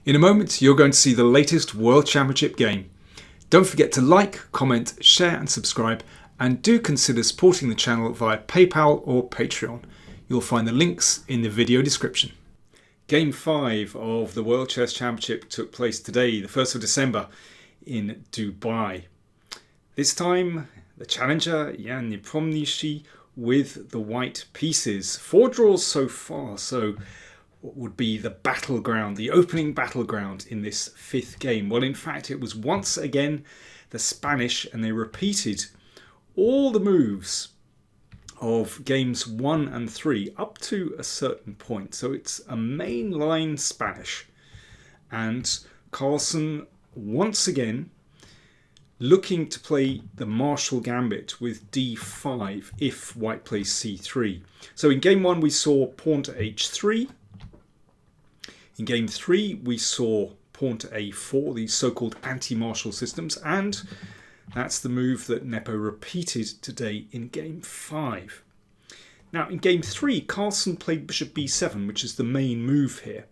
In a moment, you're going to see the latest World Championship game. Don't forget to like, comment, share and subscribe, and do consider supporting the channel via PayPal or Patreon. You'll find the links in the video description. Game 5 of the World Chess Championship took place today, the 1st of December, in Dubai. This time, the challenger, Nepomniachtchi, with the white pieces. 4 draws so far, so what would be the battleground, the opening battleground in this 5th game? Well, in fact, it was once again the Spanish, and they repeated all the moves of games 1 and 3 up to a certain point. So it's a mainline Spanish. And Carlsen, once again, looking to play the Marshall Gambit with d5 if white plays c3. So in game 1 we saw pawn to h3. In game 3 we saw pawn to a4, these so-called anti-Marshall systems, and that's the move that Nepo repeated today in game 5. Now in game 3 Carlsen played bishop b7, which is the main move here.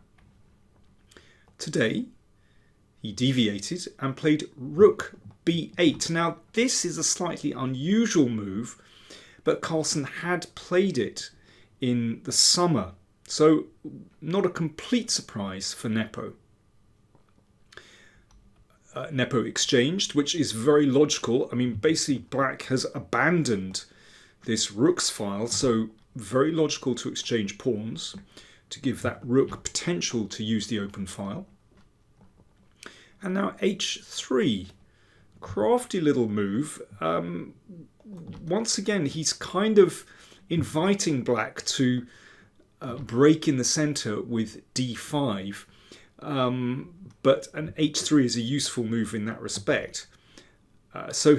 Today he deviated and played rook b8. Now this is a slightly unusual move, but Carlsen had played it in the summer, so not a complete surprise for Nepo. Nepo exchanged, which is very logical. I mean, basically black has abandoned this rook's file, so very logical to exchange pawns to give that rook potential to use the open file. And now h3, crafty little move. Once again, he's kind of inviting black to break in the center with d5, but an h3 is a useful move in that respect. So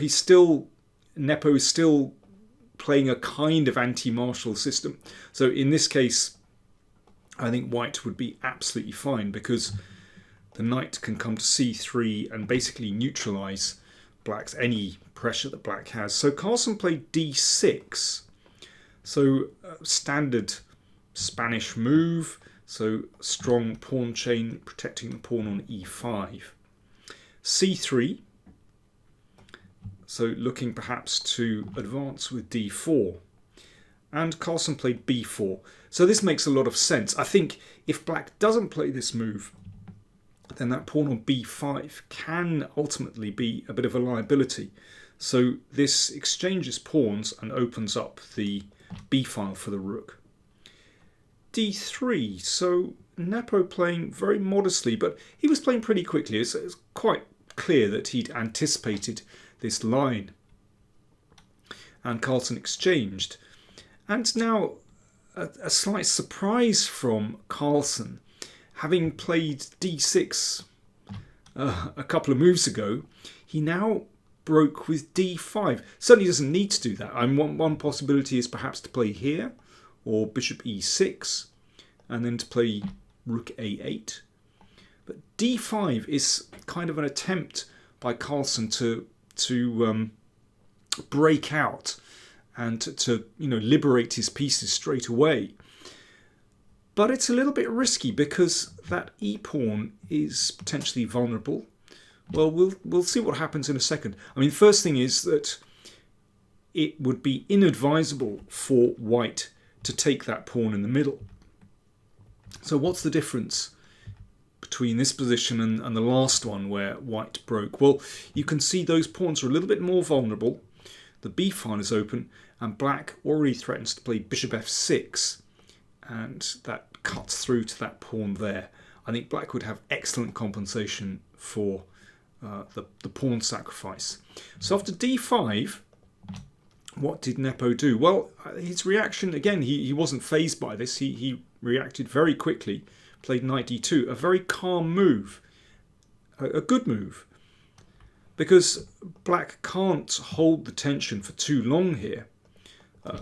Nepo is still playing a kind of anti-Marshall system. So in this case, I think white would be absolutely fine because the knight can come to c3 and basically neutralize any pressure that black has. So Carlsen played d6. So standard Spanish move. So strong pawn chain protecting the pawn on e5. c3. So looking perhaps to advance with d4. And Carlsen played b4. So this makes a lot of sense. I think if black doesn't play this move, then that pawn on b5 can ultimately be a bit of a liability. So this exchanges pawns and opens up the b file for the rook. d3, so Nepo playing very modestly, but he was playing pretty quickly. It's quite clear that he'd anticipated this line. And Carlsen exchanged. And now a slight surprise from Carlsen. Having played d6 a couple of moves ago, he now broke with d5. Certainly doesn't need to do that. One possibility is perhaps to play here, or bishop e6, and then to play rook a8. But d5 is kind of an attempt by Carlsen to break out and to liberate his pieces straight away. But it's a little bit risky because that e-pawn is potentially vulnerable. Well, we'll see what happens in a second. I mean, first thing is that it would be inadvisable for white to take that pawn in the middle. So what's the difference between this position and the last one where white broke? Well, you can see those pawns are a little bit more vulnerable. The b file is open, and black already threatens to play bishop f6. And that cuts through to that pawn there. I think black would have excellent compensation for the pawn sacrifice. So after d5, what did Nepo do? Well, his reaction, again, he wasn't fazed by this. He reacted very quickly, played knight d2, a very calm move, a good move. Because black can't hold the tension for too long here.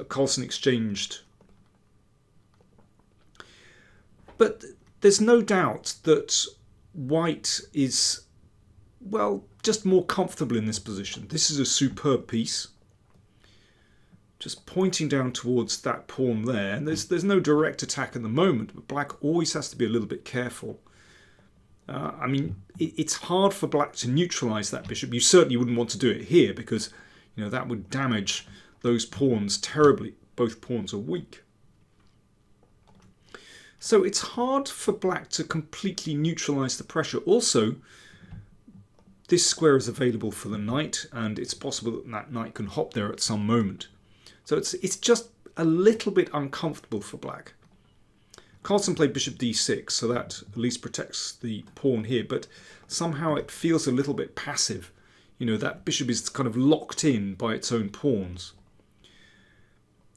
Carlsen exchanged. But there's no doubt that white is, well, just more comfortable in this position. This is a superb piece. Just pointing down towards that pawn there. And there's no direct attack at the moment, but black always has to be a little bit careful. I mean, it's hard for black to neutralise that bishop. You certainly wouldn't want to do it here because, that would damage those pawns terribly. Both pawns are weak. So it's hard for black to completely neutralise the pressure. Also, this square is available for the knight, and it's possible that that knight can hop there at some moment. So it's just a little bit uncomfortable for black. Carlsen played bishop d6, so that at least protects the pawn here, but somehow it feels a little bit passive. That bishop is kind of locked in by its own pawns.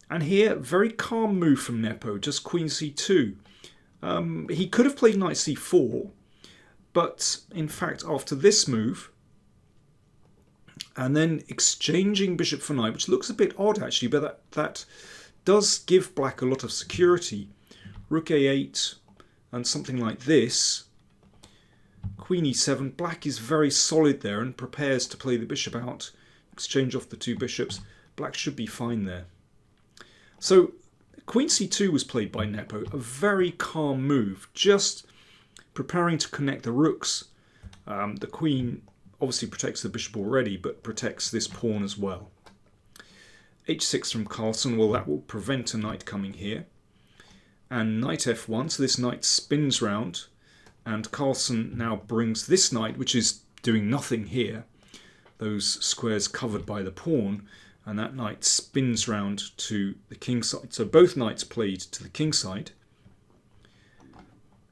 And here, very calm move from Nepo, just queen c2. He could have played knight c4, but in fact, after this move, and then exchanging bishop for knight, which looks a bit odd actually, but that does give black a lot of security. Rook a8 and something like this. Queen e7. Black is very solid there and prepares to play the bishop out. Exchange off the two bishops. Black should be fine there. So queen c2 was played by Nepo. A very calm move. Just preparing to connect the rooks. The queen obviously protects the bishop already, but protects this pawn as well. h6 from Carlsen. Well, that will prevent a knight coming here. And knight f1, so this knight spins round, and Carlsen now brings this knight, which is doing nothing here, those squares covered by the pawn, and that knight spins round to the king side. So both knights played to the king side.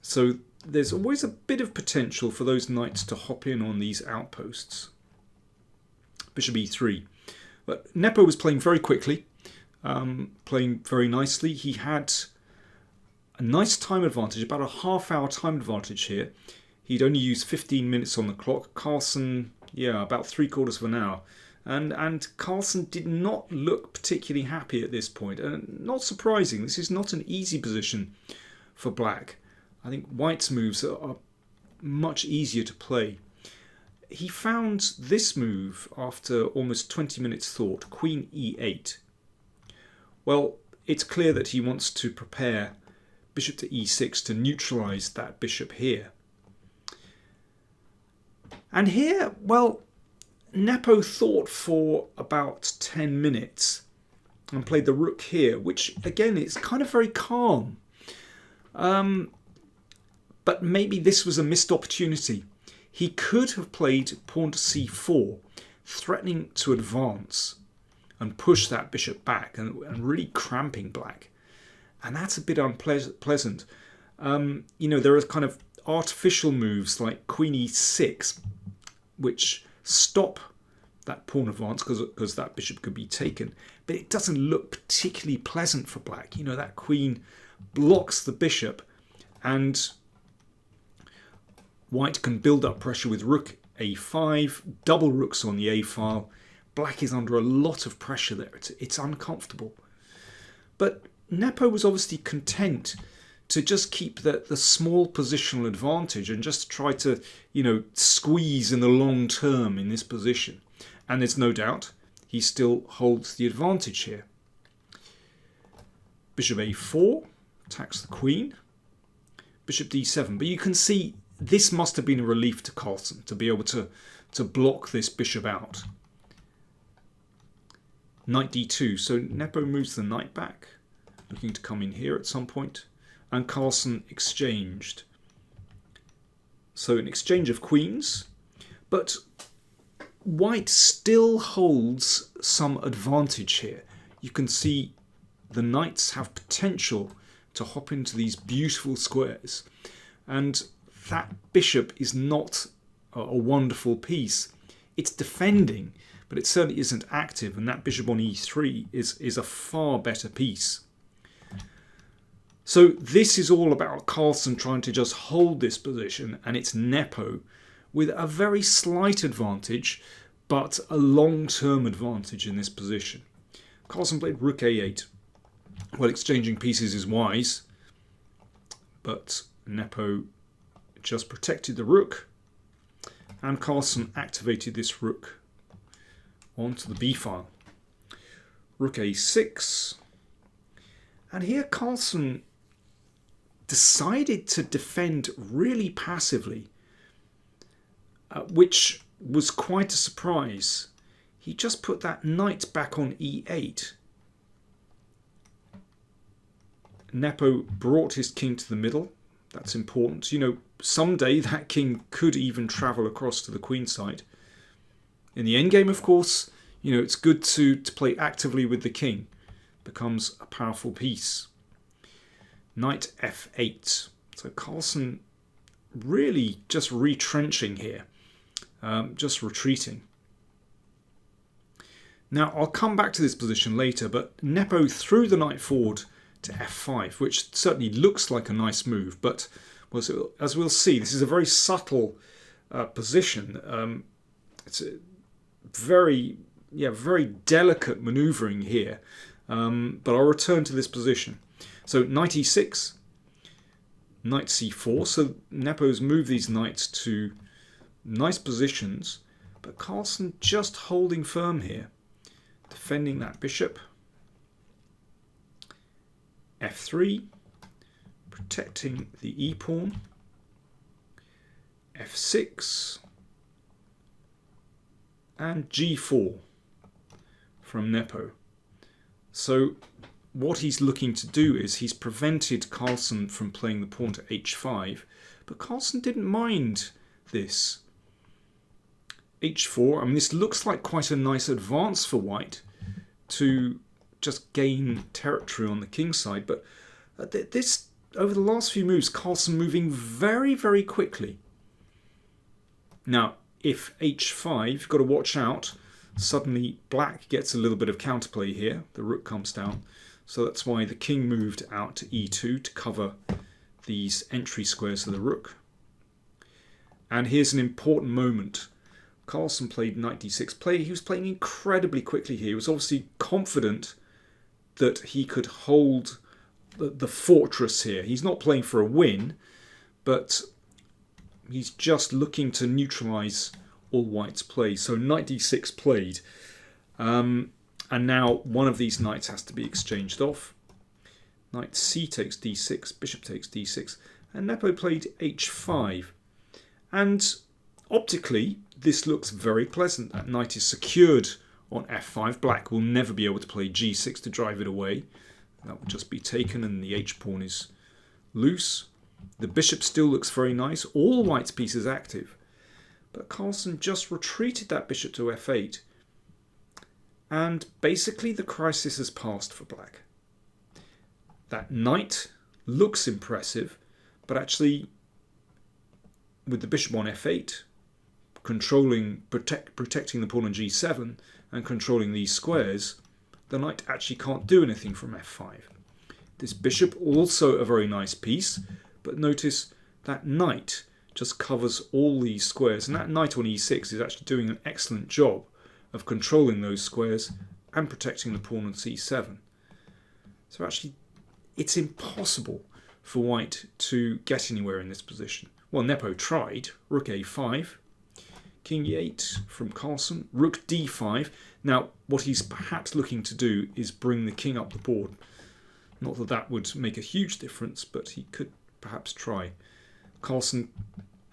So there's always a bit of potential for those knights to hop in on these outposts. Bishop e3. But Nepo was playing very quickly, playing very nicely. He had a nice time advantage, about a half-hour time advantage here. He'd only used 15 minutes on the clock. Carlsen, about 3/4 of an hour. And Carlsen did not look particularly happy at this point. And not surprising, this is not an easy position for black. I think white's moves are much easier to play. He found this move after almost 20 minutes thought, queen e8. Well, it's clear that he wants to prepare bishop to e6 to neutralise that bishop here. And here, well, Nepo thought for about 10 minutes and played the rook here, which again is kind of very calm. But maybe this was a missed opportunity. He could have played pawn to c4, threatening to advance and push that bishop back and really cramping black. And that's a bit unpleasant. There are kind of artificial moves like queen e6, which stop that pawn advance because that bishop could be taken. But it doesn't look particularly pleasant for black. That queen blocks the bishop, and white can build up pressure with rook a5, double rooks on the a file. Black is under a lot of pressure there. It's uncomfortable. But Nepo was obviously content to just keep the small positional advantage and just try to, squeeze in the long term in this position. And there's no doubt he still holds the advantage here. Bishop a4 attacks the queen. Bishop d7. But you can see this must have been a relief to Carlsen to be able to block this bishop out. Knight d2. So Nepo moves the knight back, looking to come in here at some point, and Carlsen exchanged. So an exchange of queens, but white still holds some advantage here. You can see the knights have potential to hop into these beautiful squares, and that bishop is not a wonderful piece. It's defending, but it certainly isn't active, and that bishop on e3 is a far better piece. So this is all about Carlsen trying to just hold this position, and it's Nepo with a very slight advantage, but a long-term advantage in this position. Carlsen played rook a8. Well, exchanging pieces is wise, but Nepo just protected the rook, and Carlsen activated this rook onto the b file. Rook a6, and here Carlsen decided to defend really passively. which was quite a surprise. He just put that knight back on e8. Nepo brought his king to the middle. That's important. You know, someday that king could even travel across to the queen side. In the endgame, of course, you know, it's good to play actively with the king. Becomes a powerful piece. Knight f8. So Carlsen really just retrenching here. Just retreating. Now, I'll come back to this position later, but Nepo threw the knight forward to f5, which certainly looks like a nice move, but as we'll see, this is a very subtle position. It's a very delicate maneuvering here, but I'll return to this position. So knight e6, knight c4. So Nepo's moved these knights to nice positions, but Carlsen just holding firm here, defending that bishop. f3, protecting the e-pawn. f6 and g4 from Nepo. So what he's looking to do is he's prevented Carlsen from playing the pawn to h5, but Carlsen didn't mind this. h4, I mean, this looks like quite a nice advance for white to just gain territory on the king side, but this, over the last few moves, Carlsen moving very, very quickly. Now, if h5, you've got to watch out. Suddenly black gets a little bit of counterplay here. The rook comes down. So that's why the king moved out to e2 to cover these entry squares of the rook. And here's an important moment. Carlsen played knight d6. He was playing incredibly quickly here. He was obviously confident that he could hold the fortress here. He's not playing for a win, but he's just looking to neutralize all white's play. So knight d6 played. And now one of these knights has to be exchanged off. Knight c takes d6, bishop takes d6, and Nepo played h5. And optically, this looks very pleasant. That knight is secured on f5. Black will never be able to play g6 to drive it away. That will just be taken and the h-pawn is loose. The bishop still looks very nice. All white's pieces active. But Carlsen just retreated that bishop to f8. And basically the crisis has passed for black. That knight looks impressive, but actually with the bishop on f8, protecting the pawn on g7 and controlling these squares, the knight actually can't do anything from f5. This bishop, also a very nice piece, but notice that knight just covers all these squares, and that knight on e6 is actually doing an excellent job of controlling those squares and protecting the pawn on c7. So actually it's impossible for white to get anywhere in this position. Well, Nepo tried. Rook a5, king e8 from Carlsen, rook d5. Now what he's perhaps looking to do is bring the king up the board. Not that that would make a huge difference, but he could perhaps try. Carlsen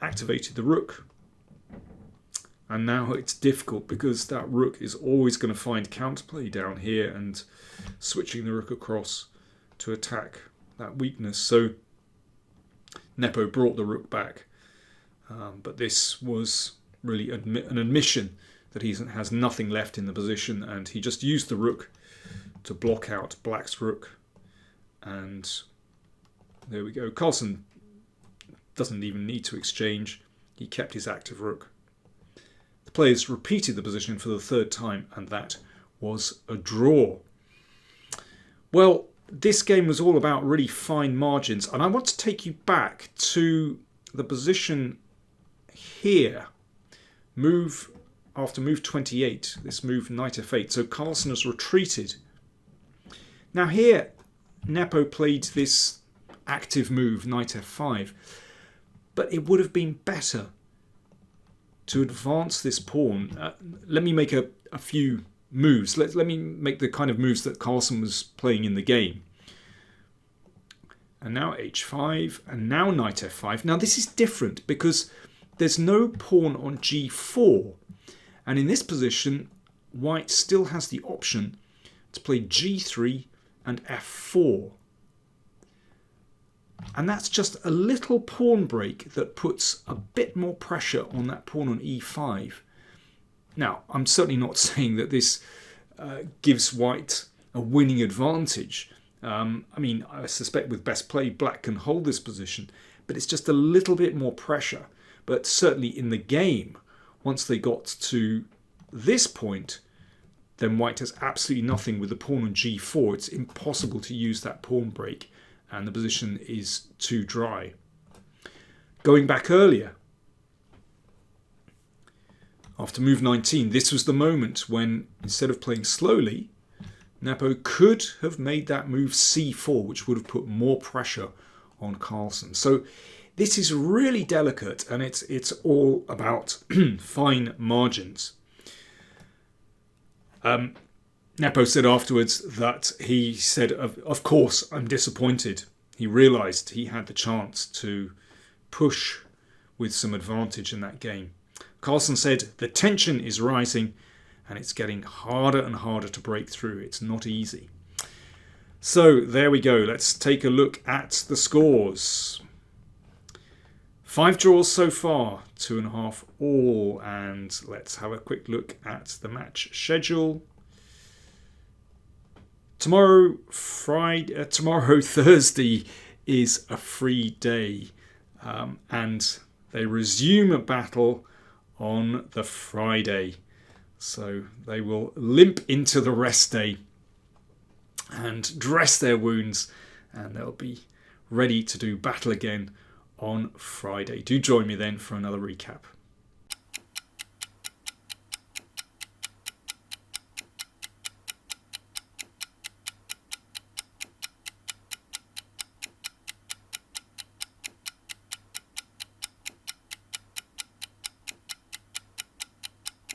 activated the rook, and now it's difficult because that rook is always going to find counterplay down here and switching the rook across to attack that weakness. So Nepo brought the rook back, but this was really an admission that he has nothing left in the position, and he just used the rook to block out black's rook. And there we go. Carlsen doesn't even need to exchange. He kept his active rook. The players repeated the position for the third time, and that was a draw. Well, this game was all about really fine margins, and I want to take you back to the position here. After move 28, this move knight f8. So Carlsen has retreated. Now here, Nepo played this active move, knight f5, but it would have been better to advance this pawn. Let me make a few moves. Let me make the kind of moves that Carlsen was playing in the game. And now h5, and now knight f5. Now this is different because there's no pawn on g4. And in this position, white still has the option to play g3 and f4. And that's just a little pawn break that puts a bit more pressure on that pawn on e5. Now, I'm certainly not saying that this gives white a winning advantage. I mean, I suspect with best play, black can hold this position, but it's just a little bit more pressure. But certainly in the game, once they got to this point, then white has absolutely nothing with the pawn on g4. It's impossible to use that pawn break, and the position is too dry. Going back earlier, after move 19, this was the moment when, instead of playing slowly, Nepo could have made that move c4, which would have put more pressure on Carlsen. So this is really delicate, and it's all about fine margins. Nepo said afterwards that he said, of course, I'm disappointed. He realised he had the chance to push with some advantage in that game. Carlsen said, the tension is rising and it's getting harder and harder to break through. It's not easy. So there we go. Let's take a look at the scores. 5 draws so far, 2.5 all, and let's have a quick look at the match schedule. Tomorrow, Thursday, is a free day, and they resume a battle on the Friday. So they will limp into the rest day and dress their wounds, and they'll be ready to do battle again on Friday. Do join me then for another recap.